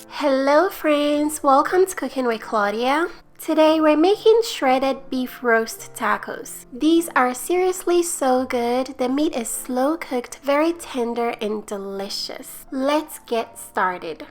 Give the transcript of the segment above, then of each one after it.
Hello friends, welcome to Cooking with Claudia. Today we're making shredded beef roast tacos. These are seriously so good. The meat is slow cooked, very tender and delicious. Let's get started.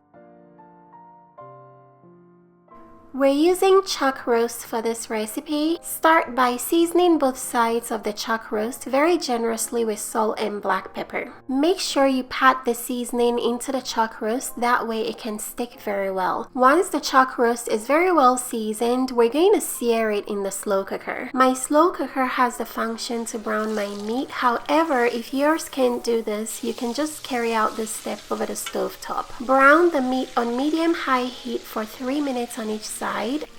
We're using chuck roast for this recipe. Start by seasoning both sides of the chuck roast very generously with salt and black pepper. Make sure you pat the seasoning into the chuck roast, that way it can stick very well. Once the chuck roast is very well seasoned, we're going to sear it in the slow cooker. My slow cooker has the function to brown my meat. However, if yours can't do this, you can just carry out this step over the stove top. Brown the meat on medium-high heat for 3 minutes on each side.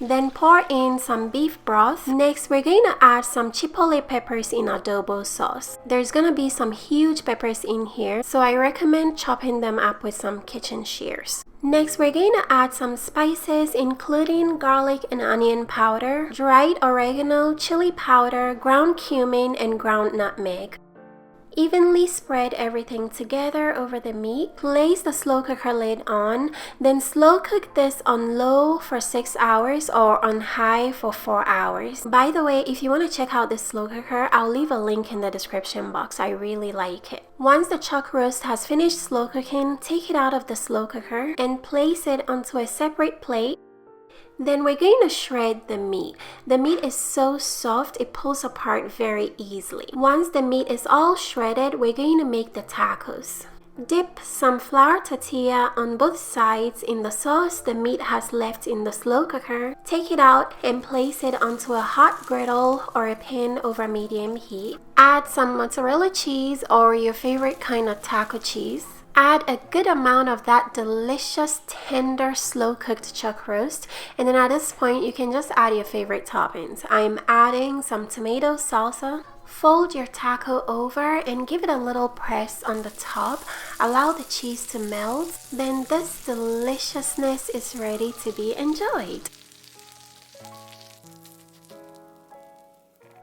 Then pour in some beef broth. Next, we're going to add some chipotle peppers in adobo sauce. There's going to be some huge peppers in here, so I recommend chopping them up with some kitchen shears. Next, we're going to add some spices including garlic and onion powder, dried oregano, chili powder, ground cumin, and ground nutmeg. Evenly spread everything together over the meat. Place the slow cooker lid on, then slow cook this on low for 6 hours or on high for 4 hours. By the way, if you want to check out this slow cooker, I'll leave a link in the description box. I really like it. Once the chuck roast has finished slow cooking, take it out of the slow cooker and place it onto a separate plate. Then we're going to shred the meat. The meat is so soft, it pulls apart very easily. Once the meat is all shredded, we're going to make the tacos. Dip some flour tortilla on both sides in the sauce the meat has left in the slow cooker. Take it out and place it onto a hot griddle or a pan over medium heat. Add some mozzarella cheese or your favorite kind of taco cheese. Add a good amount of that delicious, tender, slow-cooked chuck roast. And then at this point, you can just add your favorite toppings. I'm adding some tomato salsa. Fold your taco over and give it a little press on the top. Allow the cheese to melt. Then this deliciousness is ready to be enjoyed.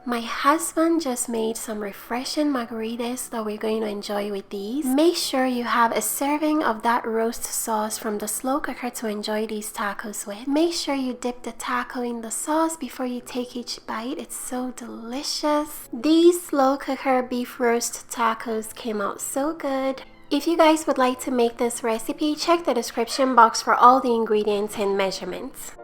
My husband just made some refreshing margaritas that we're going to enjoy with these. Make sure you have a serving of that roast sauce from the slow cooker to enjoy these tacos with. Make sure you dip the taco in the sauce before you take each bite. It's so delicious. These slow cooker beef roast tacos came out so good. If you guys would like to make this recipe, check the description box for all the ingredients and measurements.